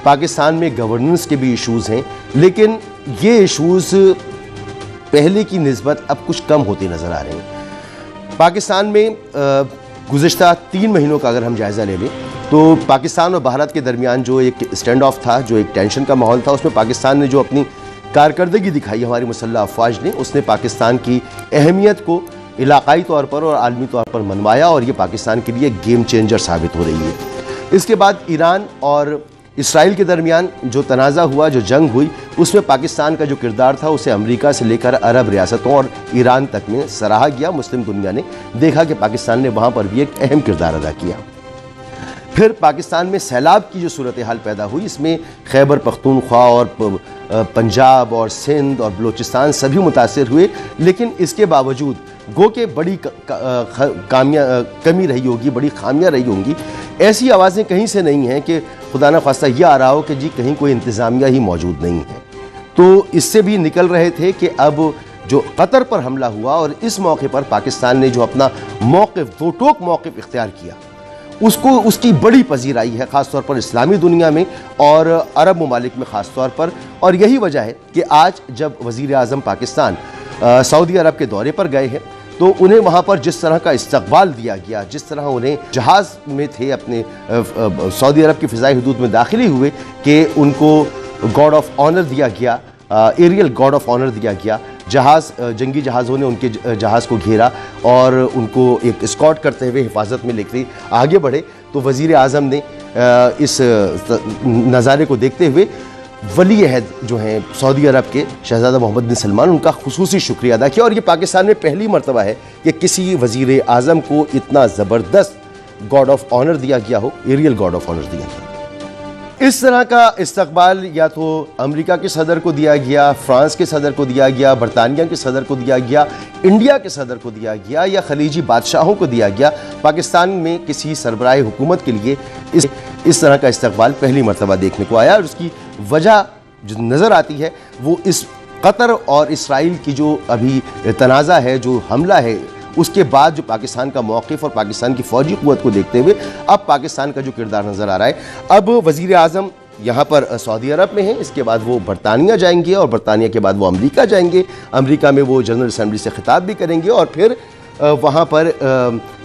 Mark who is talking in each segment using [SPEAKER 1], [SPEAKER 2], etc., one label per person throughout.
[SPEAKER 1] पाकिस्तान में गवर्नेंस के भी इश्यूज़ हैं, लेकिन ये इश्यूज़ पहले की निस्बत अब कुछ कम होते नज़र आ रहे हैं। पाकिस्तान में गुज़िश्ता 3 महीनों का अगर हम जायज़ा ले लें तो पाकिस्तान और भारत के दरमियान जो एक स्टैंड ऑफ था, जो एक टेंशन का माहौल था, उसमें पाकिस्तान ने जो अपनी कारकर्दगी दिखाई हमारी मुसल्लह अफवाज ने, उसने पाकिस्तान की अहमियत को इलाकाई तौर पर और आलमी तौर पर मनवाया और ये पाकिस्तान के लिए गेम चेंजर साबित हो रही है। इसके बाद ईरान और इसराइल के दरमियान जो तनाज़ा हुआ, जो जंग हुई, उसमें पाकिस्तान का जो किरदार था उसे अमेरिका से लेकर अरब रियासतों और ईरान तक में सराहा गया। मुस्लिम दुनिया ने देखा कि पाकिस्तान ने वहाँ पर भी एक अहम किरदार अदा किया। फिर पाकिस्तान में सैलाब की जो सूरत हाल पैदा हुई, इसमें खैबर पख्तूनख्वा और पंजाब और सिंध और बलूचिस्तान सभी मुतासिर हुए, लेकिन इसके बावजूद गो के बड़ी कमी रही होगी, बड़ी खामियां रही होंगी। ऐसी आवाज़ें कहीं से नहीं हैं कि खुदा न खास्ता यह आ रहा हो कि जी कहीं कोई इंतज़ामिया ही मौजूद नहीं है। तो इससे भी निकल रहे थे कि अब जो कतर पर हमला हुआ और इस मौके पर पाकिस्तान ने जो अपना मौक़िफ़, दो टोक मौक़िफ़ इख्तियार किया, उसकी बड़ी पजीराई है, ख़ास तौर पर इस्लामी दुनिया में और अरब ममालिक में ख़ास तौर पर। और यही वजह है कि आज जब वज़ीर आज़म पाकिस्तान सऊदी अरब के दौरे पर गए हैं तो उन्हें वहाँ पर जिस तरह का इस्तकबाल दिया गया, जिस तरह उन्हें जहाज़ में थे अपने सऊदी अरब की फ़िज़ाई हदूद में दाखिल हुए कि उनको गॉड ऑफ ऑनर दिया गया, एरियल गॉड ऑफ ऑनर दिया गया। जंगी जहाज़ों ने उनके जहाज़ को घेरा और उनको एक एस्कॉर्ट करते हुए हिफाजत में लेकर आगे बढ़े। तो वज़ीर आज़म ने इस नज़ारे को देखते हुए वली अहद जो हैं सऊदी अरब के शहज़ादा मोहम्मद बिन सलमान, उनका खुसूसी शुक्रिया अदा किया। और ये पाकिस्तान में पहली मरतबा है कि किसी वज़ीर आज़म को इतना ज़बरदस्त गॉड ऑफ ऑनर दिया गया हो, एरियल गॉड ऑफ ऑनर दिया गया। इस तरह का इस्तकबाल या तो अमेरिका के सदर को दिया गया, फ्रांस के सदर को दिया गया, बरतानिया के सदर को दिया गया, इंडिया के सदर को दिया गया या खलीजी बादशाहों को दिया गया। पाकिस्तान में किसी सरबराह हुकूमत के लिए इस तरह का इस्तकबाल पहली मरतबा देखने को आया। और उसकी वजह जो नज़र आती है वो इस कतर और इसराइल की जो अभी तनाज़ा है, जो हमला है, उसके बाद जो पाकिस्तान का मौक़िफ़ और पाकिस्तान की फ़ौजी क़ुव्वत को देखते हुए अब पाकिस्तान का जो किरदार नज़र आ रहा है। अब वज़ीर आज़म यहाँ पर सऊदी अरब में हैं, इसके बाद वो बरतानिया जाएंगे और बरतानिया के बाद वो अमेरिका जाएंगे। अमेरिका में वो जनरल असम्बली से खिताब भी करेंगे और फिर वहाँ पर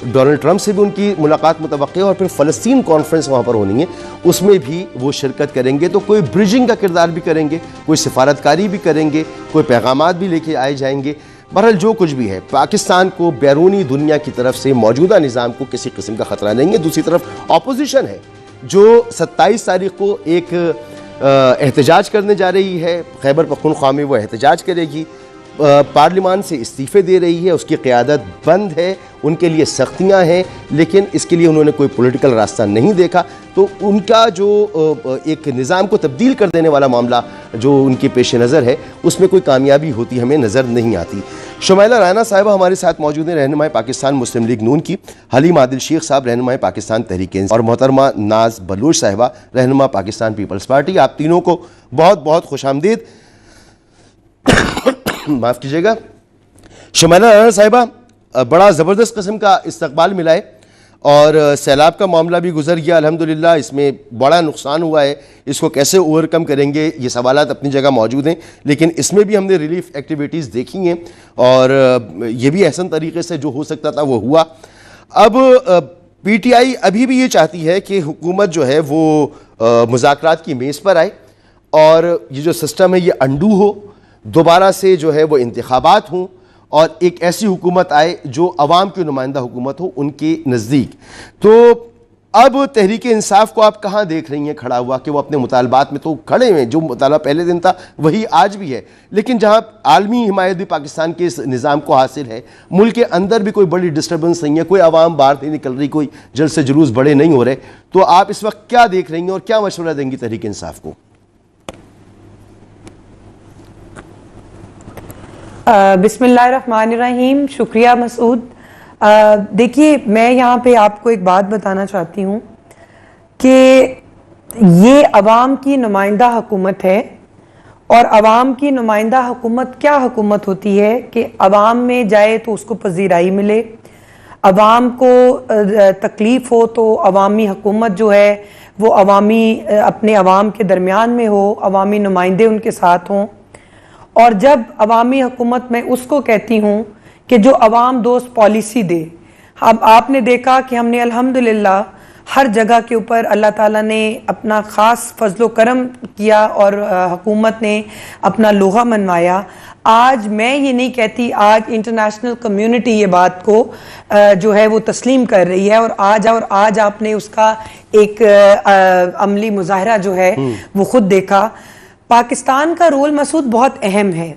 [SPEAKER 1] डोनाल्ड ट्रंप से भी उनकी मुलाकात मुतवक्की है और फिर फ़लस्तीन कॉन्फ्रेंस वहाँ पर होनी है, उसमें भी वो शिरकत करेंगे। तो कोई ब्रिजिंग का किरदार भी करेंगे, कोई सिफारतकारी भी करेंगे, कोई पैगामात भी लेके आए जाएंगे। बहरहाल जो कुछ भी है, पाकिस्तान को बैरूनी दुनिया की तरफ से मौजूदा निज़ाम को किसी किस्म का ख़तरा नहीं है। दूसरी तरफ अपोजिशन है जो 27 तारीख को एक एहतजाज करने जा रही है। खैबर पख्तूनख्वा में वो एहतजाज करेगी, पार्लिमान से इस्तीफ़े दे रही है, उसकी क़यादत बंद है, उनके लिए सख्तियाँ हैं, लेकिन इसके लिए उन्होंने कोई पॉलिटिकल रास्ता नहीं देखा। तो उनका जो एक निज़ाम को तब्दील कर देने वाला मामला जो उनके पेश नज़र है, उसमें कोई कामयाबी होती हमें नज़र नहीं आती। शुमैला राना साहिबा हमारे साथ मौजूद हैं, रहनुमाए पाकिस्तान मुस्लिम लीग नून की, हलीम आदिल शेख साहब रहनुमाए पाकिस्तान तहरीक इंसाफ, और मोहतरमा नाज बलूच साहिबा रहनुमा पाकिस्तान पीपल्स पार्टी। आप तीनों को बहुत बहुत खुशामदीद। माफ़ कीजिएगा। शुमैला राना साहिबा, बड़ा ज़बरदस्त किस्म का इस्तकबाल मिला है और सैलाब का मामला भी गुजर गया अल्हम्दुलिल्लाह, इसमें बड़ा नुकसान हुआ है, इसको कैसे ओवरकम करेंगे ये सवालात अपनी जगह मौजूद हैं, लेकिन इसमें भी हमने रिलीफ एक्टिविटीज़ देखी हैं और ये भी एहसन तरीके से जो हो सकता था वो हुआ। अब PTI अभी भी ये चाहती है कि हुकूमत जो है वो मुज़ाकरात की मेज़ पर आए और ये जो सिस्टम है ये अंडू हो, दोबारा से जो है वो इंतखाबात हों और एक ऐसी हुकूमत आए जो अवाम की नुमाइंदा हुकूमत हो उनके नज़दीक। तो अब तहरीक इंसाफ को आप कहाँ देख रही हैं खड़ा हुआ कि वो अपने मुतालबात में तो खड़े हैं, जो मुतालबा पहले दिन था वही आज भी है, लेकिन जहाँ आलमी हिमायत भी पाकिस्तान के इस निज़ाम को हासिल है, मुल्क के अंदर भी कोई बड़ी डिस्टर्बेंस नहीं है, कोई आवाम बाहर नहीं निकल रही, कोई जलसे जुलूस बड़े नहीं हो रहे, तो आप इस वक्त क्या देख रही हैं और क्या मशवरा देंगी तहरीक इंसाफ को?
[SPEAKER 2] बिस्मिल्लाहिर्रहमानिर्रहीम। शुक्रिया मसूद। देखिए, मैं यहाँ पे आपको एक बात बताना चाहती हूँ कि ये अवाम की नुमाइंदा हुकूमत है और अवाम की नुमाइंदा हुकूमत क्या हुकूमत होती है कि अवाम में जाए तो उसको पजीराई मिले, अवाम को तकलीफ़ हो तो अवामी हुकूमत जो है वो अपने अवाम के दरमियान में हो, अवामी नुमाइंदे उनके साथ हों। और जब अवामी हुकूमत मैं उसको कहती हूँ कि जो अवाम दोस्त पॉलिसी दे। अब आपने देखा कि हमने अल्हम्दुलिल्लाह हर जगह के ऊपर अल्लाह ताला ने अपना ख़ास फजलो करम किया और हुकूमत ने अपना लोहा मनवाया। आज मैं ये नहीं कहती, आज इंटरनेशनल कम्युनिटी ये बात को जो है वो तस्लीम कर रही है और आज आपने उसका एक अमली मुजाहरा जो है वो खुद देखा। पाकिस्तान का रोल मसूद बहुत अहम है।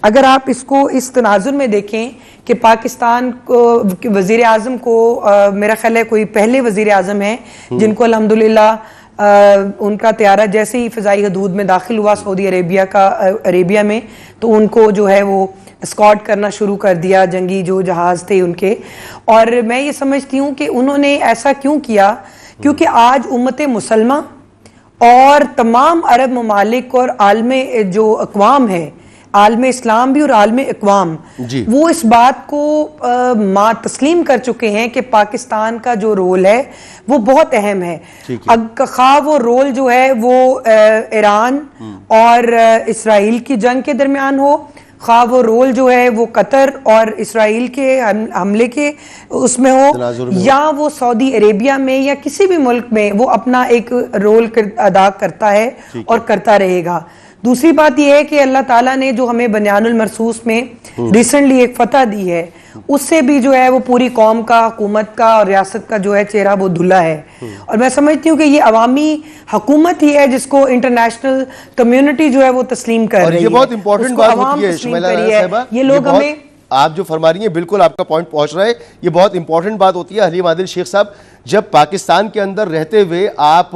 [SPEAKER 2] अगर आप इसको इस तनाजुर में देखें कि पाकिस्तान को वज़ीर आज़म को मेरा ख्याल है कोई पहले वज़ीर आज़म है जिनको अल्हम्दुलिल्लाह उनका त्यारा जैसे ही फ़िज़ाई हदूद में दाखिल हुआ सऊदी अरेबिया में तो उनको जो है वो स्कॉट करना शुरू कर दिया, जंगी जो जहाज़ थे उनके। और मैं ये समझती हूँ कि उन्होंने ऐसा क्यों किया, क्योंकि आज उम्मत मुसलमा और तमाम अरब ममालिक और आलमे जो अक़वाम है, आलमे इस्लाम भी और आलमे अक़वाम, वो इस बात को तस्लीम कर चुके हैं कि पाकिस्तान का जो रोल है वो बहुत अहम है। खा वो रोल जो है वो ईरान और इसराइल की जंग के दरमियान हो, खा वो रोल जो है वो कतर और इसराइल के हमले के उसमें हो, या वो सऊदी अरेबिया में या किसी भी मुल्क में वो अपना एक रोल अदा करता है और करता रहेगा। दूसरी बात यह है कि अल्लाह ताला ने जो हमें बनियानुल मरसूस में रिसेंटली एक फतह दी है, उससे भी जो है वो पूरी कौम का, हुकूमत का और रियासत का जो है चेहरा वो धुला है। और मैं समझती हूँ कि ये अवामी हुकूमत ही है जिसको इंटरनेशनल कम्युनिटी जो है वो तस्लीम कर रही है।
[SPEAKER 1] ये बहुत इंपॉर्टेंट बात होती है शुमैला साहिबा,
[SPEAKER 2] ये लोग हमें
[SPEAKER 1] आप जो फरमा रही हैं बिल्कुल आपका पॉइंट पहुंच रहा है। ये बहुत इंपॉर्टेंट बात होती है। हलीम आदिल शेख साहब, जब पाकिस्तान के अंदर रहते हुए आप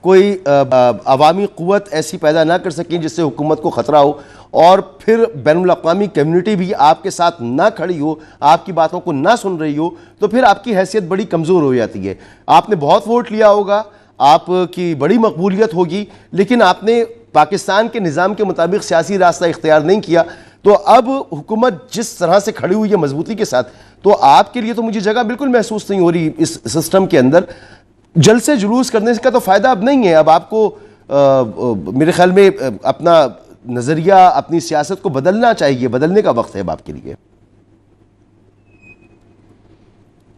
[SPEAKER 1] कोई अवामी क़ुव्वत ऐसी पैदा ना कर सकें जिससे हुकूमत को ख़तरा हो और फिर बैनुल अक़वामी कम्युनिटी भी आपके साथ ना खड़ी हो, आपकी बातों को ना सुन रही हो, तो फिर आपकी हैसियत बड़ी कमज़ोर हो जाती है। आपने बहुत वोट लिया होगा, आपकी बड़ी मकबूलियत होगी, लेकिन आपने पाकिस्तान के निज़ाम के मुताबिक सियासी रास्ता इख्तियार नहीं किया। तो अब हुकूमत जिस तरह से खड़ी हुई है मजबूती के साथ, तो आपके लिए तो मुझे जगह बिल्कुल महसूस नहीं हो रही इस सिस्टम के अंदर। जलसे जुलूस करने का तो फ़ायदा अब नहीं है। अब आपको मेरे ख्याल में अपना नज़रिया, अपनी सियासत को बदलना चाहिए, बदलने का वक्त है अब आपके लिए।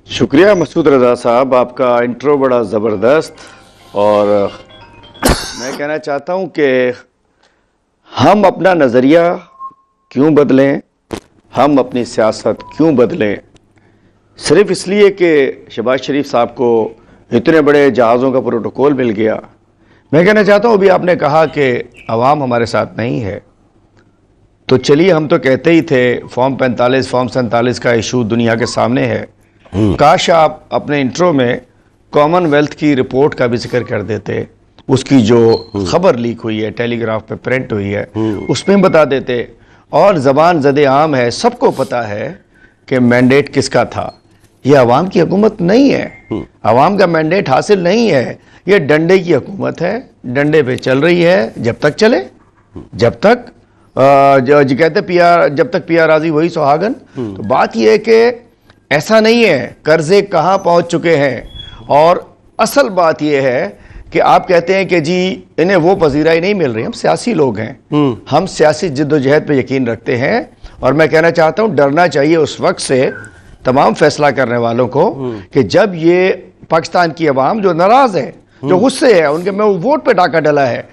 [SPEAKER 3] शुक्रिया मसूद रज़ा साहब, आपका इंट्रो बड़ा ज़बरदस्त। और मैं कहना चाहता हूं कि हम अपना नज़रिया क्यों बदलें, हम अपनी सियासत क्यों बदलें, सिर्फ इसलिए कि शहबाज शरीफ साहब को इतने बड़े जहाज़ों का प्रोटोकॉल मिल गया। मैं कहना चाहता हूँ, अभी आपने कहा कि अवाम हमारे साथ नहीं है, तो चलिए हम तो कहते ही थे फॉर्म 45 फॉर्म 47 का इशू दुनिया के सामने है। काश आप अपने इंट्रो में कॉमनवेल्थ की रिपोर्ट का भी जिक्र कर देते, उसकी जो खबर लीक हुई है, टेलीग्राफ पे प्रिंट हुई है, उसमें बता देते। और ज़बान ज़दे आम है, सबको पता है कि मैंडेट किसका था। ये अवाम की हुकूमत नहीं है, अवाम का मैंडेट हासिल नहीं है, ये डंडे की हुकूमत है, डंडे पे चल रही है जब तक चले, जब तक जो कहते पिया, जब तक पिया राजी वही सुहागन। तो बात यह है कि ऐसा नहीं है, कर्जे कहाँ पहुँच चुके हैं। और असल बात यह है कि आप कहते हैं कि जी इन्हें वो पजीराई नहीं मिल रही। हम सियासी लोग हैं, हम सियासी जिद्दोजहद पे यकीन रखते हैं। और मैं कहना चाहता हूँ, डरना चाहिए उस वक्त से तमाम फैसला करने वालों को कि जब ये पाकिस्तान की अवाम जो नाराज है, जो गुस्से है, उनके में वोट पे डाका डला है,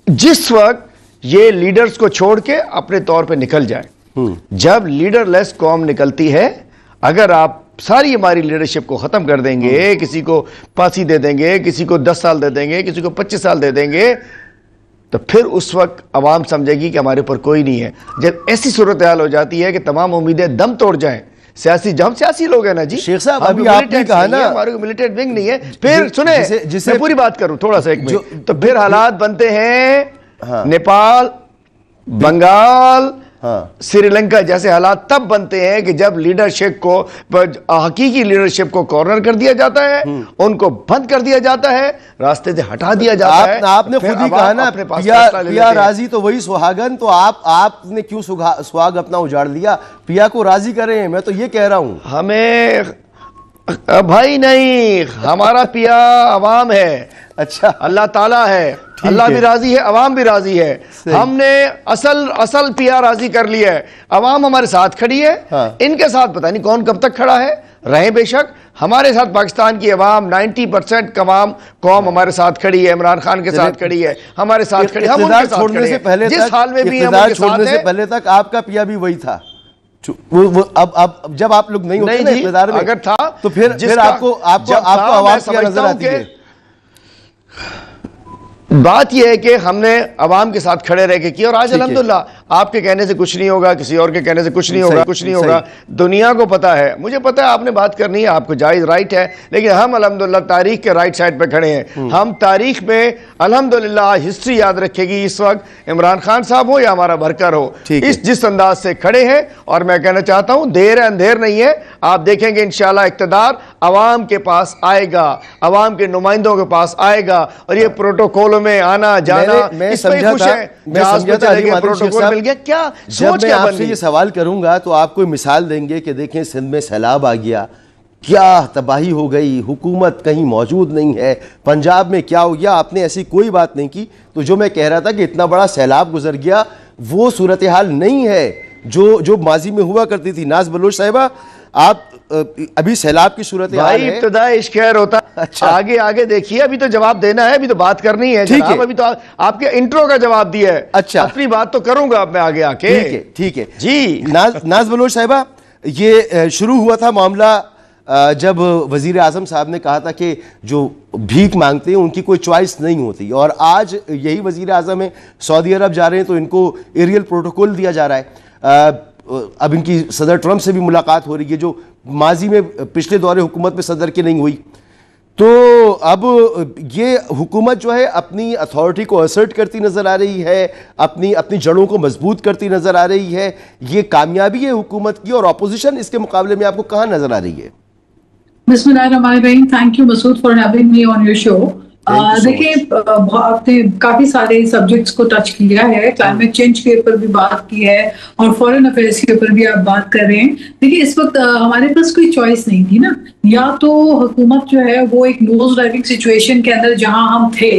[SPEAKER 3] जिस वक्त ये लीडर्स को छोड़ के अपने तौर पे निकल जाए। जब लीडरलेस कौम निकलती है, अगर आप सारी हमारी लीडरशिप को ख़त्म कर देंगे, किसी को फांसी दे देंगे, किसी को 10 साल दे देंगे, किसी को 25 साल दे देंगे, तो फिर उस वक्त अवाम समझेगी कि हमारे ऊपर कोई नहीं है। जब ऐसी सूरत हाल हो जाती है कि तमाम उम्मीदें दम तोड़ जाएं, हम सियासी लोग हैं ना जी।
[SPEAKER 1] शेख साहब, अभी आपने कहा ना
[SPEAKER 3] हमारे को मिलिटेंट विंग नहीं है। फिर सुने, मैं पूरी बात करूं थोड़ा सा, एक मिनट। तो फिर हालात बनते हैं नेपाल, बंगाल, श्रीलंका जैसे हालात तब बनते हैं कि जब लीडरशिप को, हकीकी लीडरशिप को कॉर्नर कर दिया जाता है, उनको बंद कर दिया जाता है, रास्ते से हटा दिया जाता है।
[SPEAKER 1] आपने खुद ही कहा ना, पिया राजी तो वही सुहागन। तो आपने क्यों सुहाग अपना उजाड़ लिया? पिया को राजी करें, मैं तो ये कह रहा हूं।
[SPEAKER 3] भाई नहीं, हमारा पिया अवाम है।
[SPEAKER 1] अच्छा,
[SPEAKER 3] अल्लाह ताला है, अल्लाह भी राजी है, अवाम भी राजी है। हमने असल पिया राजी कर लिया है। अवाम हमारे साथ खड़ी है।
[SPEAKER 1] हाँ।
[SPEAKER 3] इनके साथ पता नहीं कौन कब तक खड़ा है, रहे बेशक। हमारे साथ पाकिस्तान की अवाम 90% कौम हमारे साथ खड़ी है, इमरान खान के साथ खड़ी है, हमारे साथ खड़ी है, हम उनके साथ खड़े हैं। जिस हाल में भी हम उनके साथ हैं।
[SPEAKER 1] पहले तक आपका पिया भी वही था। वो अब जब आप लोग नहीं होते ना इक़्तिदार में, अगर था तो फिर आपको आवाज क्या नजर आती है?
[SPEAKER 3] बात यह है कि हमने अवाम के साथ खड़े रह के किया, और आज अल्हम्दुलिल्लाह आपके कहने से कुछ नहीं होगा, किसी और के कहने से कुछ नहीं होगा। दुनिया को पता है, मुझे पता है आपने बात करनी है, आपको जायज राइट है, लेकिन हम अल्हम्दुलिल्लाह तारीख के राइट साइड पे खड़े हैं। हम तारीख में अल्हम्दुलिल्लाह हिस्ट्री याद रखेगी इस वक्त, इमरान खान साहब हो या हमारा वर्कर हो, जिस अंदाज से खड़े हैं। और मैं कहना चाहता हूं देर है अंधेर नहीं है, आप देखेंगे इंशाल्लाह इक़्तिदार अवाम के पास आएगा, अवाम के नुमाइंदों के पास आएगा, और ये प्रोटोकॉलों में आना जाना
[SPEAKER 1] मैं समझा था प्रोटोकॉल मिल गया। क्या जब मैं आपसे ये सवाल करूंगा तो आप कोई मिसाल देंगे कि देखें सिंध में सैलाब आ गया, क्या तबाही हो गई, हुकूमत कहीं मौजूद नहीं है, पंजाब में क्या हो गया, आपने ऐसी कोई बात नहीं की। तो जो मैं कह रहा था कि इतना बड़ा सैलाब गुजर गया, वो सूरत हाल नहीं है जो माजी में हुआ करती थी। नाज बलोच साहिबा, आप अभी सैलाब की सूरत हाल है।
[SPEAKER 3] इब्तिदा इश्क खैर होता। अच्छा, आगे देखिए, अभी तो जवाब देना है, अभी तो बात करनी है। ठीक है, अभी तो आपके इंट्रो का जवाब दिया है। अच्छा, अपनी बात तो करूंगा अब मैं आगे आके।
[SPEAKER 1] ठीक है
[SPEAKER 3] जी।
[SPEAKER 1] नाज बलोच साहिबा, ये शुरू हुआ था मामला जब वजीर आजम साहब ने कहा था कि जो भीख मांगते हैं उनकी कोई चॉइस नहीं होती, और आज यही वजीर आजम है, सऊदी अरब जा रहे हैं तो इनको एरियल प्रोटोकॉल दिया जा रहा है। अब इनकी सदर ट्रंप से भी मुलाकात हो रही है, जो माजी में पिछले दौरे हुकूमत में सदर की नहीं हुई। तो अब ये हुकूमत जो है अपनी अथॉरिटी को असर्ट करती नज़र आ रही है, अपनी जड़ों को मजबूत करती नज़र आ रही है। ये कामयाबी है हुकूमत की, और अपोजिशन इसके मुकाबले में आपको कहाँ नज़र आ रही है?
[SPEAKER 4] बिस्मिल्लाहिर्रहमानिर्रहीम, thank you Masood for having me on your show. देखिए, आपने काफी सारे सब्जेक्ट्स को टच किया है, क्लाइमेट चेंज के ऊपर भी बात की है, और फॉरेन अफेयर्स के ऊपर भी आप बात कर रहे हैं। देखिए, इस वक्त हमारे पास कोई चॉइस नहीं थी ना, या तो हुकूमत जो है वो एक नोज ड्राइविंग सिचुएशन के अंदर जहां हम थे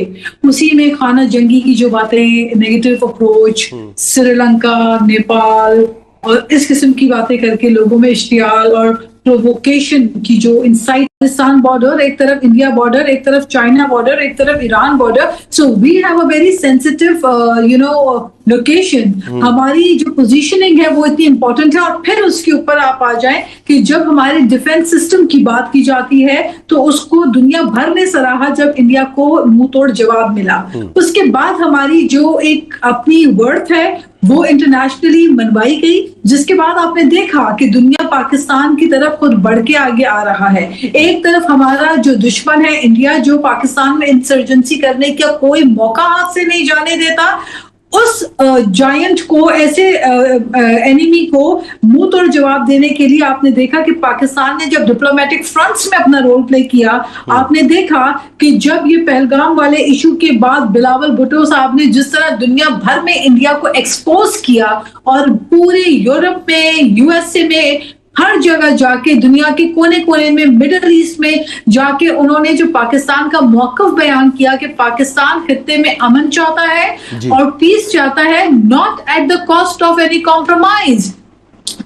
[SPEAKER 4] उसी में खाना जंगी की जो बातें, नेगेटिव अप्रोच, श्रीलंका, नेपाल और इस किस्म की बातें करके लोगों में इश्तियाल और प्रोवोकेशन की जो इंसाइट, पाकिस्तान बॉर्डर एक तरफ, इंडिया बॉर्डर एक तरफ, चाइना बॉर्डर एक तरफ, Iran border, so we have a very sensitive location. हमारी जो पोजीशनिंग है वो इतनी इंपॉर्टेंट है। और फिर उसके ऊपर आप आ जाएं कि जब हमारे डिफेंस सिस्टम की बात की जाती है तो उसको दुनिया भर ने सराहा जब इंडिया को मुंह तोड़ जवाब मिला। उसके बाद हमारी जो एक अपनी वर्थ है वो इंटरनेशनली मनवाई गई, जिसके बाद आपने देखा कि दुनिया पाकिस्तान की तरफ खुद बढ़ के आगे आ रहा है। एक तरफ हमारा जो दुश्मन है इंडिया, जो पाकिस्तान में इंसर्जेंसी करने का कोई मौका हाथ से नहीं जाने देता, उस जायंट को, ऐसे एनिमी को मुंह तोड़ जवाब देने के लिए आपने देखा कि पाकिस्तान ने जब डिप्लोमेटिक फ्रंट्स में अपना रोल प्ले किया, आपने देखा कि जब ये पहलगाम वाले इशू के बाद बिलावल भुट्टो साहब ने जिस तरह दुनिया भर में इंडिया को एक्सपोज किया, और पूरे यूरोप में, यूएसए में, हर जगह जाके, दुनिया के कोने कोने में, मिडिल ईस्ट में जाके उन्होंने जो पाकिस्तान का मौक़िफ़ बयान किया कि पाकिस्तान खित्ते में अमन चाहता है और पीस चाहता है, not at the cost of any compromise.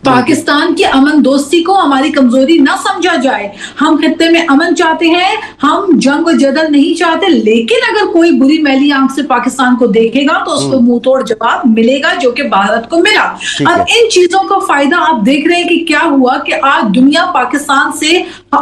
[SPEAKER 4] Pakistan की अमन दोस्ती को हमारी कमजोरी ना समझा जाए। हम खित्ते में अमन चाहते हैं, हम जंग और जदल नहीं चाहते, लेकिन अगर कोई बुरी मैली आंख से पाकिस्तान को देखेगा तो उसको मुंह तोड़ जवाब मिलेगा, जो कि भारत को मिला। अब इन चीजों का फायदा आप देख रहे हैं कि क्या हुआ कि आज दुनिया पाकिस्तान से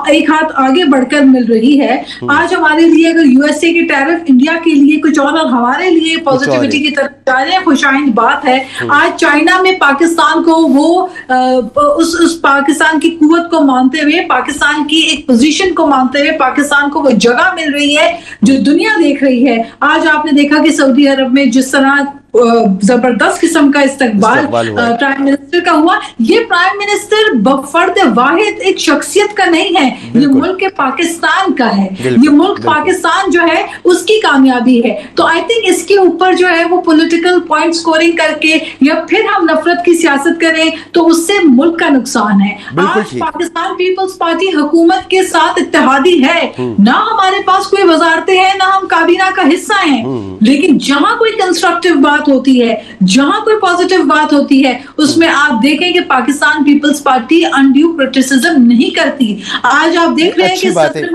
[SPEAKER 4] एक हाथ आगे बढ़कर मिल रही है। आज हमारे लिए अगर यूएसए के टैरिफ इंडिया के लिए कुछ और हमारे लिए पॉजिटिविटी की तरफ जा रहे हैं, खुशाइंद बात है। आज चाइना में पाकिस्तान को वो उस पाकिस्तान की कुव्वत को मानते हुए, पाकिस्तान की एक पोजीशन को मानते हुए पाकिस्तान को वो जगह मिल रही है जो दुनिया देख रही है। आज आपने देखा कि सऊदी अरब में जिस तरह जबरदस्त किस्म का इस्तकबाल प्राइम मिनिस्टर का हुआ। ये प्राइम मिनिस्टर बफर्द वाहिद एक शख्सियत का नहीं है, ये मुल्क के पाकिस्तान का है, ये मुल्क पाकिस्तान जो है उसकी कामयाबी है। तो आई थिंक इसके ऊपर जो है वो पॉलिटिकल पॉइंट स्कोरिंग करके या फिर हम नफरत की सियासत करें तो उससे मुल्क का नुकसान है। आज पाकिस्तान पीपल्स पार्टी हुकूमत के साथ इत्तेहादी है, ना हमारे पास कोई वजारतें हैं, ना हम काबीना का हिस्सा हैं, लेकिन जहां कोई कंस्ट्रक्टिव बात होती है, जहां कोई पॉजिटिव बात होती है, उसमें आप देखें कि पाकिस्तान पीपल्स पार्टी अनड्यू क्रिटिसिज्म नहीं करती। आज आप देख रहे हैं कि सदर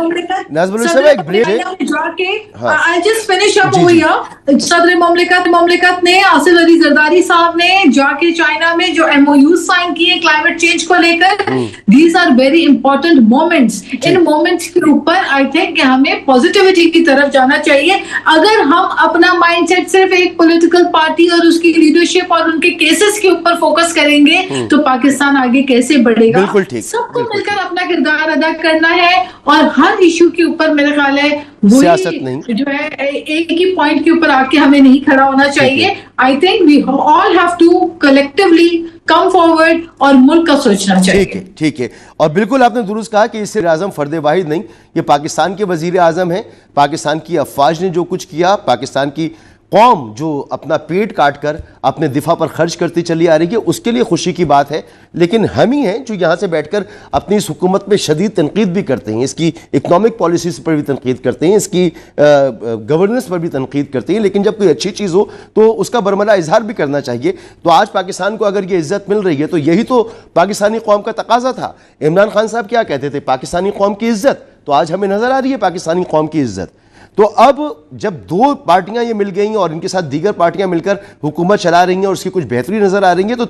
[SPEAKER 4] मुमलिकत ने आसिफ अली जरदारी साहब ने जाके चाइना में जो MOU साइन किए क्लाइमेट चेंज को लेकर, these are very important moments. इन मोमेंट्स के ऊपर आई थिंक हमें पॉजिटिविटी की तरफ जाना चाहिए। अगर हम अपना माइंडसेट सिर्फ एक पॉलिटिकल पार्टी और उसकी लीडरशिप और उनके केसेस के ऊपर फोकस करेंगे तो पाकिस्तान आगे कैसे बढ़ेगा? सबको मिलकर अपना किरदार अदा करना है और हर इशू के ऊपर मेरा ख्याल है
[SPEAKER 1] सियासत नहीं
[SPEAKER 4] जो है एक ही पॉइंट के ऊपर आके हमें नहीं खड़ा होना चाहिए। I think we all have to collectively come forward और मुल्क का सोचना चाहिए।
[SPEAKER 1] ठीक है। और बिल्कुल आपने दुरुस्त कहा कि इससे आजम फर्द वाहिद नहीं, ये पाकिस्तान के वजीर आजम है, पाकिस्तान की अफवाज ने जो कुछ किया, पाकिस्तान की कौम जो अपना पेट काट कर अपने दिफा पर खर्च करती चली आ रही है, उसके लिए खुशी की बात है। लेकिन हम ही हैं जो यहाँ से बैठकर अपनी इस हुकूमत में शदीद तनकीद भी करते हैं, इसकी इकनॉमिक पॉलिसीज पर भी तनकीद करते हैं, इसकी गवर्नेंस पर भी तनकीद करते हैं। लेकिन जब कोई अच्छी चीज़ हो तो उसका बरमला इजहार भी करना चाहिए। तो आज पाकिस्तान को अगर ये इज्जत मिल रही है तो यही तो पाकिस्तानी कौम का तकाजा था। इमरान खान साहब क्या कहते थे, पाकिस्तानी कौम की इज्जत, तो आज हमें नजर आ रही है पाकिस्तानी कौम की इज्जत। तो अब जब दो पार्टियां ये मिल गई और इनके साथ दीगर पार्टियां मिलकर हुकूमत चला रही हैं और उसकी कुछ बेहतरी नजर आ रही है, तो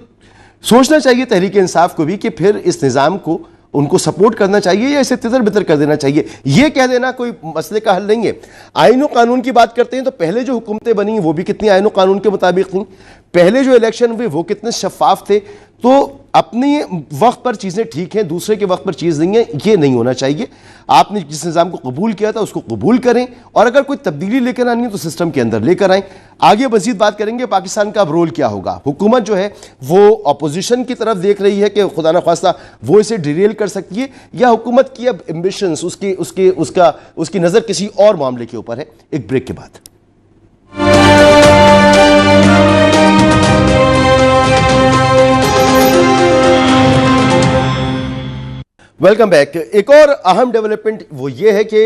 [SPEAKER 1] सोचना चाहिए तहरीक इंसाफ को भी कि फिर इस निज़ाम को उनको सपोर्ट करना चाहिए या इसे तितर बितर कर देना चाहिए। यह कह देना कोई मसले का हल नहीं है। आईन और कानून की बात करते हैं तो पहले जो हुकूमतें बनी वो भी कितनी आईन और कानून के मुताबिक थी, पहले जो इलेक्शन हुए वो कितने शफाफ थे। तो अपने वक्त पर चीज़ें ठीक हैं, दूसरे के वक्त पर चीज़ नहीं है, ये नहीं होना चाहिए। आपने जिस निज़ाम को कबूल किया था उसको कबूल करें और अगर कोई तब्दीली लेकर आनी है तो सिस्टम के अंदर लेकर आएं। आगे मजीद बात करेंगे पाकिस्तान का अब रोल क्या होगा। हुकूमत जो है वो अपोजिशन की तरफ देख रही है कि खुदा न खास्ता वो इसे डिरेल कर सकती है, या हुकूमत की अब एम्बिशंस उसकी नज़र किसी और मामले के ऊपर है। एक ब्रेक के बाद वेलकम बैक। एक और अहम डेवलपमेंट वो ये है कि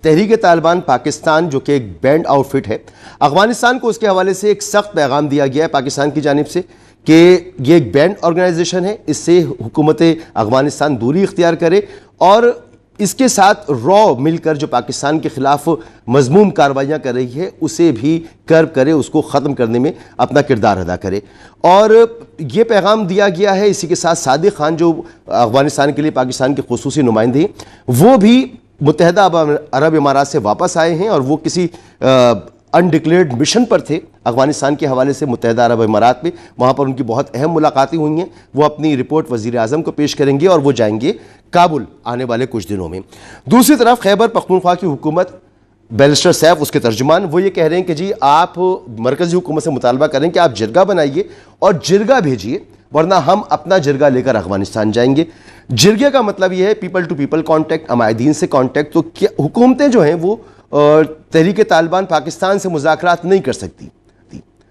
[SPEAKER 1] तहरीक तालिबान पाकिस्तान जो कि एक बैंड आउटफिट है, अफगानिस्तान को उसके हवाले से एक सख्त पैगाम दिया गया है पाकिस्तान की जानिब से कि ये एक बैंड ऑर्गेनाइजेशन है, इससे हुकूमत अफगानिस्तान दूरी इख्तियार करे और इसके साथ रॉ मिलकर जो पाकिस्तान के खिलाफ मजमूम कार्रवाइयाँ कर रही है उसे भी कर्व करे, उसको ख़त्म करने में अपना किरदार अदा करे। और ये पैगाम दिया गया है। इसी के साथ सादिक खान जो अफगानिस्तान के लिए पाकिस्तान के खुसूसी नुमाइंदे हैं वो भी मुत्तहदा अरब इमारात से वापस आए हैं और वो किसी अनडिक्लेयर्ड मिशन पर थे अफगानिस्तान के हवाले से मुत्तहदा अरब इमारात में। वहाँ पर उनकी बहुत अहम मुलाकातें हुई हैं। वो अपनी रिपोर्ट वज़ीर आज़म को पेश करेंगे और वो जाएंगे काबुल आने वाले कुछ दिनों में। दूसरी तरफ खैबर पख्तूनख्वा की हुकूमत, बैरिस्टर सैफ उसके तर्जुमान, वो ये कह रहे हैं कि जी आप मरकज़ी हुकूमत से मुतालबा करें कि आप जिरगा बनाइए और जिरगा भेजिए, वरना हम अपना जिरगा लेकर अफगानिस्तान जाएंगे। जिरगे का मतलब ये है पीपल टू पीपल कॉन्टैक्ट, अमायदीन से कॉन्टैक्ट। तो क्या हुकूमतें जो हैं वो तहरीक तालिबान पाकिस्तान से मुज़ाकरात नहीं कर सकती,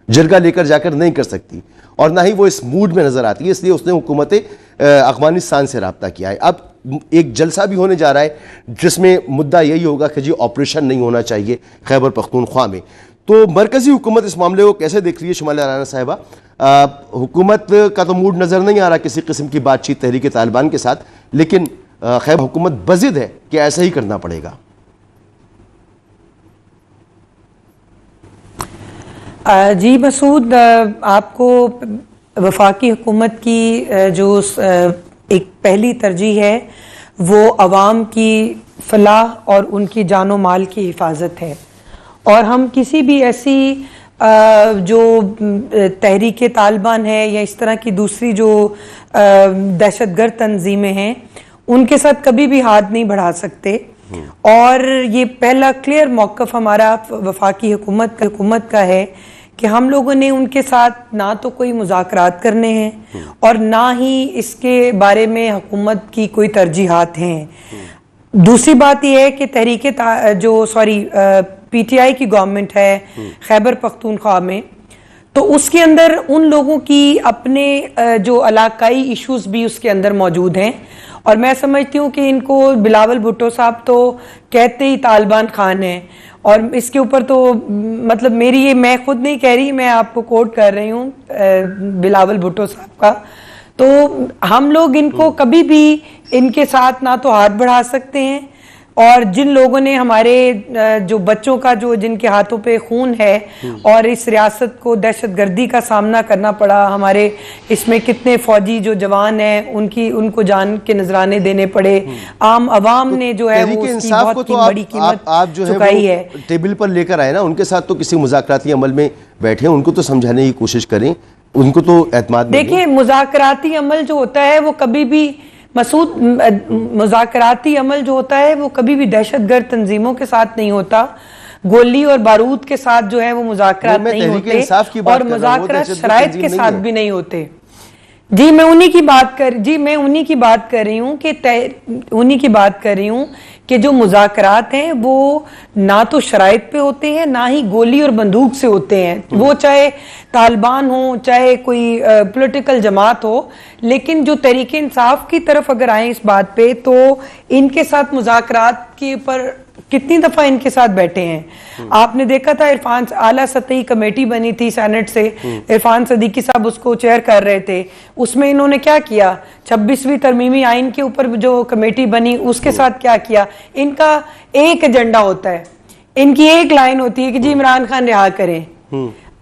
[SPEAKER 1] जिरगा लेकर जाकर नहीं कर सकती और ना ही वो इस मूड में नज़र आती है, इसलिए उसने हुकूमत अफगानिस्तान से रब्ता किया है। अब एक जलसा भी होने जा रहा है जिसमें मुद्दा यही होगा कि जी ऑपरेशन नहीं होना चाहिए खैबर पख्तूनख्वा में। तो मरकज़ी हुकूमत इस मामले को कैसे देख रही है शुमाली राना साहिबा? हुकूमत का तो मूड नज़र नहीं आ रहा किसी किस्म की बातचीत तहरीक तालिबान के साथ, लेकिन खैबर हुकूमत बज़िद है कि ऐसा ही करना पड़ेगा।
[SPEAKER 2] जी मसूद, आपको वफाकी हुकूमत की जो एक पहली तरजीह है वो अवाम की फलाह और उनकी जानो माल की हिफाजत है, और हम किसी भी ऐसी जो तहरीक तालिबान है या इस तरह की दूसरी जो दहशतगर्द तंजीमें हैं उनके साथ कभी भी हाथ नहीं बढ़ा सकते। और ये पहला क्लियर मौक़िफ़ हमारा वफाकी हुकूमत का है कि हम लोगों ने उनके साथ ना तो कोई मुज़ाकरात करने हैं और ना ही इसके बारे में हुकूमत की कोई तरजीहात हैं। दूसरी बात यह है कि पीटीआई की गवर्नमेंट है खैबर पख्तूनख्वा में, तो उसके अंदर उन लोगों की अपने जो इलाकाई इश्यूज भी उसके अंदर मौजूद हैं। और मैं समझती हूँ कि इनको बिलावल भुट्टो साहब तो कहते ही तालिबान खान हैं, और इसके ऊपर तो मतलब मैं खुद नहीं कह रही, मैं आपको कोट कर रही हूँ बिलावल भुट्टो साहब का। तो हम लोग इनको कभी भी इनके साथ ना तो हाथ बढ़ा सकते हैं, और जिन लोगों ने हमारे जो बच्चों का जिनके हाथों पे खून है और इस रियासत को दहशतगर्दी का सामना करना पड़ा, हमारे इसमें कितने फौजी जो जवान हैं उनको जान के नजराने देने पड़े, आम आवाम ने जो है वो उसकी बहुत बड़ी कीमत चुकाई है।
[SPEAKER 1] टेबल पर लेकर आए ना, उनके साथ तो किसी मुज़ाकराती अमल में बैठे, उनको तो समझाने की कोशिश करें, उनको तो एतमाद।
[SPEAKER 2] देखिए, मुज़ाकराती अमल जो होता है वो कभी भी मुज़ाकराती अमल जो होता है वो कभी भी दहशतगर्द तंजीमों के साथ नहीं होता, गोली और बारूद के साथ जो है वो मुज़ाकरात नहीं होते, और मुज़ाकरात शराइत के साथ भी नहीं होते। जी मैं उन्हीं की बात कर रही हूँ कि जो मुज़ाकरात हैं वो ना तो शराइत पे होते हैं, ना ही गोली और बंदूक से होते हैं, वो चाहे तालिबान हो चाहे कोई पॉलिटिकल जमात हो। लेकिन जो तहरीक इंसाफ की तरफ अगर आए इस बात पे, तो इनके साथ मुज़ाकरात के ऊपर कितनी दफा इनके साथ बैठे हैं। आपने देखा था इरफान आला सतही कमेटी बनी थी सेनेट से, इरफान सदीकी साहब उसको चेयर कर रहे थे, उसमें इन्होंने क्या किया, 26वीं तरमीमी आइन के ऊपर जो कमेटी बनी उसके साथ क्या किया। इनका एक एजेंडा होता है, इनकी एक लाइन होती है कि जी इमरान खान रिहा करें।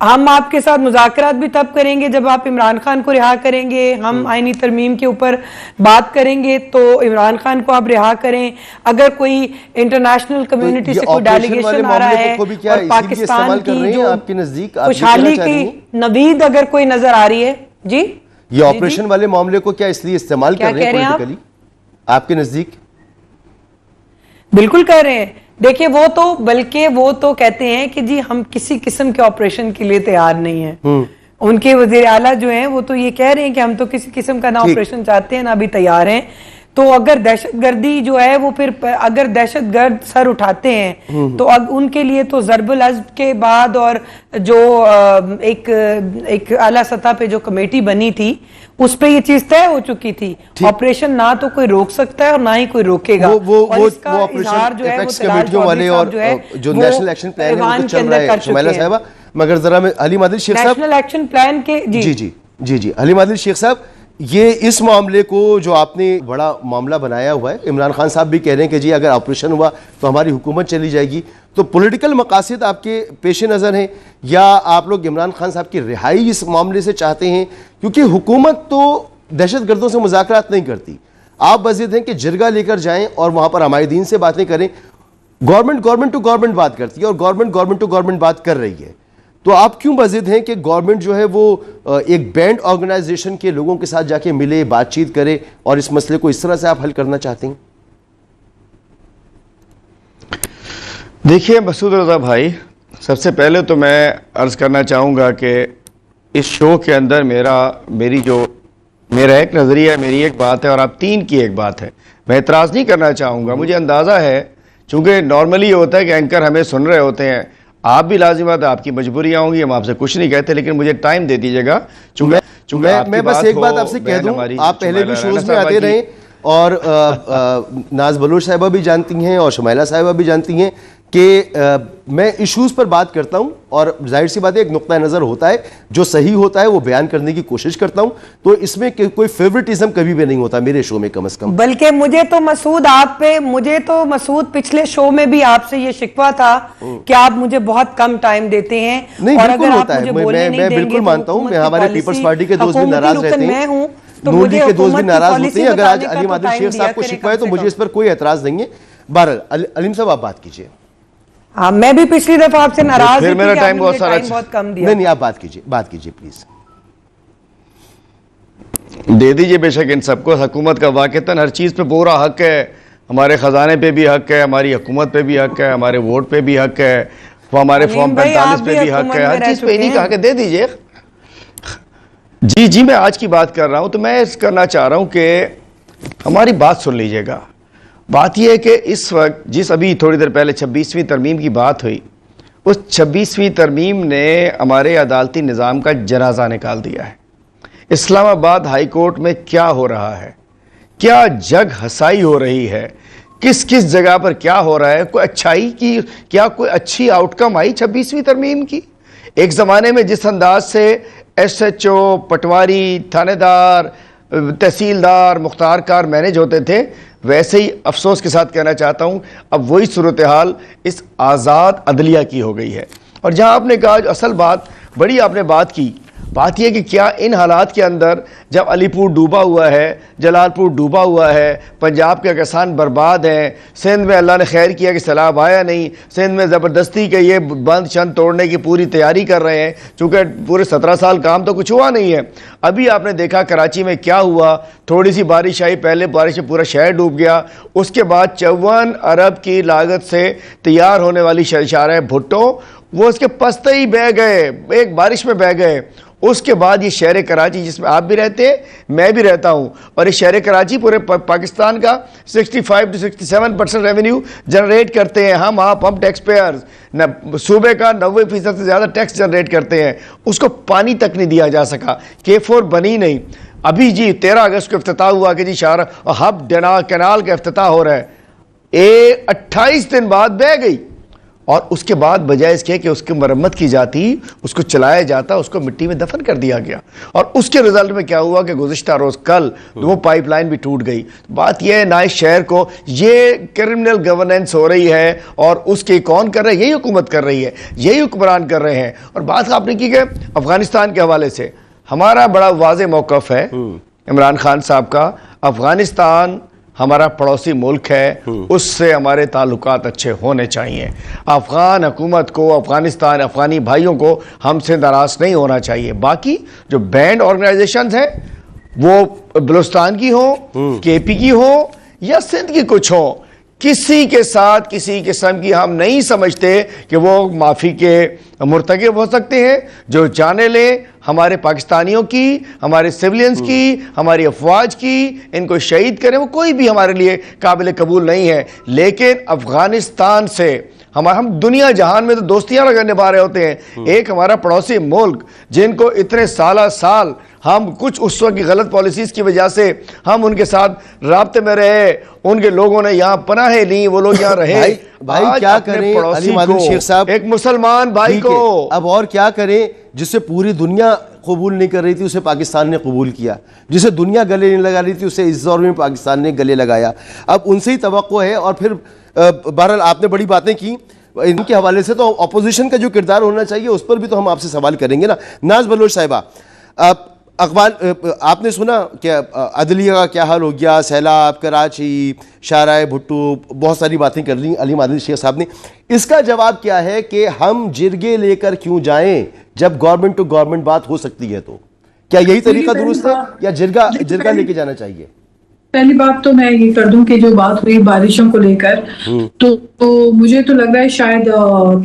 [SPEAKER 2] हम आपके साथ मुज़ाकरात भी तब करेंगे जब आप इमरान खान को रिहा करेंगे, हम आईनी तरमीम के ऊपर बात करेंगे तो इमरान खान को आप रिहा करें। अगर कोई इंटरनेशनल कम्युनिटी से कोई डेलीगेशन आ रहा है और पाकिस्तान की जो
[SPEAKER 1] आपके नजदीक
[SPEAKER 2] खुशहाली की नवीद अगर कोई नजर आ रही है, जी
[SPEAKER 1] ये ऑपरेशन वाले मामले को क्या इसलिए इस्तेमाल कर रहे हैं पॉलिटिकली आपके नजदीक?
[SPEAKER 2] बिल्कुल कर रहे हैं। देखिए वो तो कहते हैं कि जी हम किसी किस्म के ऑपरेशन के लिए तैयार नहीं हैं। उनके वजीर आला जो हैं वो तो ये कह रहे हैं कि हम तो किसी किस्म का ना ऑपरेशन चाहते हैं ना भी तैयार हैं। तो अगर दहशतगर्दी जो है वो फिर अगर दहशतगर्द सर उठाते हैं तो अब उनके लिए तो ज़रबुल अज़्म के बाद और जो एक आला सतह पे जो कमेटी बनी थी उस पे ये चीज तय हो चुकी थी। ऑपरेशन ना तो कोई रोक सकता है और ना ही कोई रोकेगा।
[SPEAKER 1] वो ऑपरेशन एपेक्स कमेटियों वाले और जो नेशनल एक्शन प्लान है वो तो चल रहा है शुमैला साहिबा, मगर जरा मैं हलीम आदिल शेख साहब
[SPEAKER 2] नेशनल एक्शन प्लान के
[SPEAKER 1] जी हलीम आदिल शेख साहब, ये इस मामले को जो आपने बड़ा मामला बनाया हुआ है, इमरान खान साहब भी कह रहे हैं कि जी अगर ऑपरेशन हुआ तो हमारी हुकूमत चली जाएगी, तो पॉलिटिकल मकासद आपके पेश नज़र हैं या आप लोग इमरान खान साहब की रिहाई इस मामले से चाहते हैं? क्योंकि हुकूमत तो दहशतगर्दों से मुज़ाकरात नहीं करती, आप वज़ीद हैं कि जिरगा लेकर जाएं और वहाँ पर हमायदीन से बातें करें। गवर्नमेंट टू गवर्नमेंट बात करती है और गवर्नमेंट टू गवर्नमेंट बात कर रही है, तो आप क्यों वज़ीद हैं कि गवर्नमेंट जो है वो एक बैंड ऑर्गेनाइजेशन के लोगों के साथ जाके मिले, बातचीत करे और इस मसले को इस तरह से आप हल करना चाहते हैं?
[SPEAKER 3] देखिए मसूद रज़ा भाई, सबसे पहले तो मैं अर्ज़ करना चाहूँगा कि इस शो के अंदर मेरा एक नज़रिया है, मेरी एक बात है और आप तीन की एक बात है। मैं एतराज़ नहीं करना चाहूँगा, मुझे अंदाज़ा है चूँकि नॉर्मली ये होता है कि एंकर हमें सुन रहे होते हैं, आप भी लाजिमत आपकी मजबूरियाँ होंगी, हम आपसे कुछ नहीं कहते, लेकिन मुझे टाइम दे दीजिएगा।
[SPEAKER 1] मैं बस एक बात आपसे कह दूं, आप पहले भी शोज में आते रहे और नाज बलोच साहिबा भी जानती हैं और शुमैला साहिबा भी जानती हैं कि मैं इश्यूज़ पर बात करता हूं और जाहिर सी बात है एक नुक्ता नज़र होता है, जो सही होता है वो बयान करने की कोशिश करता हूं, तो इसमें कोई फेवरेटिज्म कभी भी नहीं होता मेरे शो में, कम से कम।
[SPEAKER 2] बल्कि मुझे तो मसूद पिछले शो में भी आपसे ये शिकवा था कि आप मुझे बहुत कम टाइम देते हैं।
[SPEAKER 1] नहीं, बिल्कुल होता है, मैं बिल्कुल मानता हूँ, मैं हमारे पीपल्स पार्टी के दोस्त भी नाराज रहते हैं, नूरी के दोस्त भी नाराज होते हैं। अगर आज हलीम आदिल शेख साहब को शिकवा है तो मुझे इस पर कोई एतराज नहीं है। बहरहाल हलीम साहब आप बात कीजिए।
[SPEAKER 2] हाँ, मैं भी पिछली दफा आपसे नाराज
[SPEAKER 3] फिर मेरा टाइम बहुत
[SPEAKER 2] कम दिया।
[SPEAKER 1] नहीं, आप बात कीजिए प्लीज।
[SPEAKER 3] दे दीजिए बेशक, इन सबको हुकूमत का वाक़तन हर चीज़ पे पूरा हक है, हमारे ख़जाने पे भी हक है, हमारी हुकूमत पे भी हक है, हमारे वोट पे भी हक है, वो हमारे
[SPEAKER 2] अमीन
[SPEAKER 3] फॉर्म
[SPEAKER 2] भाई,
[SPEAKER 3] 45
[SPEAKER 2] आप
[SPEAKER 3] पे भी हक
[SPEAKER 2] हुकूमत
[SPEAKER 3] है,
[SPEAKER 2] में
[SPEAKER 3] हर
[SPEAKER 2] रह
[SPEAKER 3] चीज पे नहीं
[SPEAKER 2] चुके
[SPEAKER 3] कहा
[SPEAKER 2] हैं।
[SPEAKER 3] कि दे दीजिए। जी मैं आज की बात कर रहा हूं, तो मैं इस करना चाह रहा हूं कि हमारी बात सुन लीजिएगा। बात यह है कि इस वक्त जिस अभी थोड़ी देर पहले 26वीं तरमीम की बात हुई, उस 26वीं तरमीम ने हमारे अदालती निज़ाम का जनाजा निकाल दिया है। इस्लामाबाद हाई कोर्ट में क्या हो रहा है, क्या जग हसाई हो रही है, किस किस जगह पर क्या हो रहा है, कोई अच्छाई की, क्या कोई अच्छी आउटकम आई 26वीं तरमीम की? एक ज़माने में जिस अंदाज से SHO, पटवारी, थानेदार, तहसीलदार, मुख्तारकार मैनेज होते थे, वैसे ही अफसोस के साथ कहना चाहता हूँ अब वही सूरत हाल इस आज़ाद अदलिया की हो गई है। और जहाँ आपने कहा जो असल बात, बड़ी आपने बात की, बात यह कि क्या इन हालात के अंदर जब अलीपुर डूबा हुआ है, जलालपुर डूबा हुआ है, पंजाब के किसान बर्बाद हैं, सिंध में अल्लाह ने खैर किया कि सैलाब आया नहीं, सिंध में ज़बरदस्ती के ये बंद शंद तोड़ने की पूरी तैयारी कर रहे हैं, चूँकि पूरे 17 साल काम तो कुछ हुआ नहीं है। अभी आपने देखा कराची में क्या हुआ, थोड़ी सी बारिश आई, पहले बारिश से पूरा शहर डूब गया, उसके बाद 54 अरब की लागत से तैयार होने वाली शराय भुट्टो वो उसके पस्ते ही बह गए, एक बारिश में बह गए। उसके बाद ये शहर कराची जिसमें आप भी रहते हैं, मैं भी रहता हूँ, और ये शहर कराची पूरे पाकिस्तान का 65 से 67% रेवेन्यू जनरेट करते हैं। हम टैक्स पेयर्स सूबे का 90% से ज़्यादा टैक्स जनरेट करते हैं, उसको पानी तक नहीं दिया जा सका, K4 बनी नहीं। अभी जी 13 अगस्त को इफ्तिताह हुआ कि जी शार हब कैनाल का इफ्तिताह हो रहा है, 28 दिन बाद बह गई, और उसके बाद बजाय इसके कि उसकी मरम्मत की जाती, उसको चलाया जाता, उसको मिट्टी में दफन कर दिया गया। और उसके रिजल्ट में क्या हुआ कि गुज़िश्ता रोज़ कल वो पाइपलाइन भी टूट गई। बात यह है ना, इस शहर को ये क्रिमिनल गवर्नेंस हो रही है, और उसके कौन कर रहा है? यही हुकूमत कर रही है, यही हुक्मरान कर रहे हैं। और बात आपने की कि अफगानिस्तान के हवाले से हमारा बड़ा वाज़े मौक़िफ़ है इमरान खान साहब का। अफगानिस्तान हमारा पड़ोसी मुल्क है, उससे हमारे ताल्लुकात अच्छे होने चाहिए। अफ़गान हुकूमत को, अफ़गानिस्तान, अफ़गानी भाइयों को हमसे नाराज़ नहीं होना चाहिए। बाकी जो बैंड ऑर्गेनाइजेशंस हैं, वो बलूचिस्तान की हो, KP की हो या सिंध की कुछ हो, किसी के साथ किसी किस्म की हम नहीं समझते कि वो माफ़ी के मुर्तकिब हो सकते हैं। जो जाने लें हमारे पाकिस्तानियों की, हमारे सिविलियंस की, हमारी अफवाज की, इनको शहीद करें, वो कोई भी हमारे लिए काबिल कबूल नहीं है। लेकिन अफ़गानिस्तान से हम दुनिया जहान में तो दोस्तियां लगा निभा रहे होते हैं। एक हमारा पड़ोसी मुल्क जिनको इतने साल हम कुछ उस वक्त की गलत पॉलिसीज़ की वजह से हम उनके साथ राब्ते में रहे, उनके लोगों ने यहाँ पनाहें ली, वो लोग यहाँ रहे।
[SPEAKER 1] भाई क्या करें अली मादन शेख साहब,
[SPEAKER 3] एक मुसलमान भाई को
[SPEAKER 1] अब और क्या करें, जिसे पूरी दुनिया कबूल नहीं कर रही थी उसे पाकिस्तान ने कबूल किया, जिसे दुनिया गले नहीं लगा रही थी उसे इस दौर में पाकिस्तान ने गले लगाया। अब उनसे ही तवक्को है। और फिर बहरहाल आपने बड़ी बातें की इनके हवाले से, तो अपोजिशन का जो किरदार होना चाहिए उस पर भी तो हम आपसे सवाल करेंगे ना। नाज बलोच साहिबा, अखबार आपने सुना कि अदलिया का क्या हाल हो गया, सैलाब, कराची, शाहराह भुट्टो, बहुत सारी बातें कर ली अली मादन शेख साहब ने। इसका जवाब क्या है कि हम जिरगे लेकर क्यों जाएं जब गवर्नमेंट टू गवर्नमेंट बात हो सकती है? तो क्या यही तरीका दुरुस्त है या जिरगा लेके जाना चाहिए?
[SPEAKER 4] पहली बात तो मैं ये कर दूं कि जो बात हुई बारिशों को लेकर, तो मुझे तो लग रहा है शायद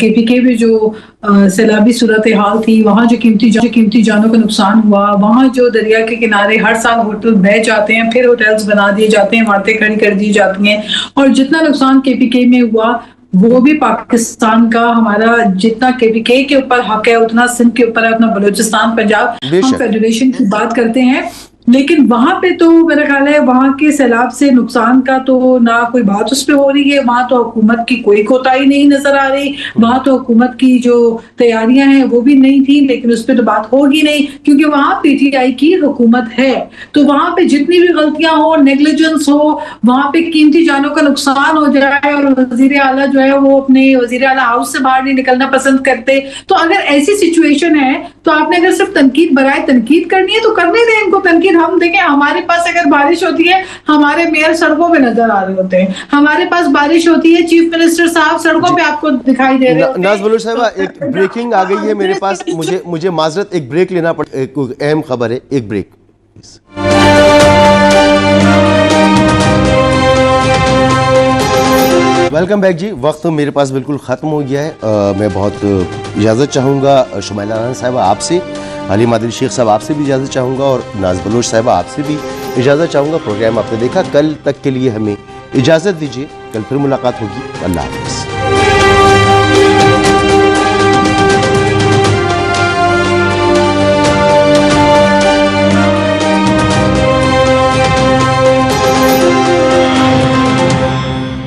[SPEAKER 4] KPK में जो सैलाबी सूरत हाल थी, वहाँ जो कीमती जानों का नुकसान हुआ, वहाँ जो दरिया के किनारे हर साल होटल बह जाते हैं, फिर होटल्स बना दिए जाते हैं, इमारतें खड़ी कर दी जाती हैं, और जितना नुकसान KPK में हुआ वो भी पाकिस्तान का, हमारा जितना KPK के ऊपर हक है उतना सिंध के ऊपर है, अपना बलूचिस्तान, पंजाब, हम फेडरेशन की बात करते हैं। लेकिन वहां पे तो मेरा ख्याल है वहां के सैलाब से नुकसान का तो ना कोई बात उस पे हो रही है, वहां तो हुकूमत की कोई कोताही नहीं नजर आ रही, वहां तो हुकूमत की जो तैयारियां हैं वो भी नहीं थी, लेकिन उस पर तो बात होगी नहीं क्योंकि वहां PTI की हुकूमत है। तो वहां पे जितनी भी गलतियां हो, नेग्लिजेंस हो, वहां पे कीमती जानों का नुकसान हो जाए और वजीर आला जो है वो अपने वजीर आला हाउस से बाहर नहीं निकलना पसंद करते, तो अगर ऐसी सिचुएशन है तो आपने अगर सिर्फ तनकीद बराए तनकीद करनी है तो करने दें इनको तनकीद। हम देखें हमारे पास अगर बारिश होती है हमारे मेयर सड़कों पे नजर आ रहे होते हैं, हमारे पास बारिश होती है चीफ मिनिस्टर साहब सड़कों पे आपको दिखाई दे रहे होते हैं।
[SPEAKER 1] नाज बलोच साहबा, एक ब्रेकिंग आ गई है मेरे पास, मुझे माजरत, एक ब्रेक लेना पड़े, एक अहम खबर है, एक ब्रेक। वेलकम बैक जी। वक्त मेरे पास बिल्कुल ख़त्म हो गया है। मैं बहुत इजाज़त चाहूँगा शुमाइला राना साहिबा आपसे, हलीम आदिल शेख साहब आपसे भी इजाज़त चाहूँगा और नाज बलोच साहिबा आपसे भी इजाज़त चाहूँगा। प्रोग्राम आपने देखा, कल तक के लिए हमें इजाज़त दीजिए, कल फिर मुलाकात होगी। अल्लाह हाफ़िज़।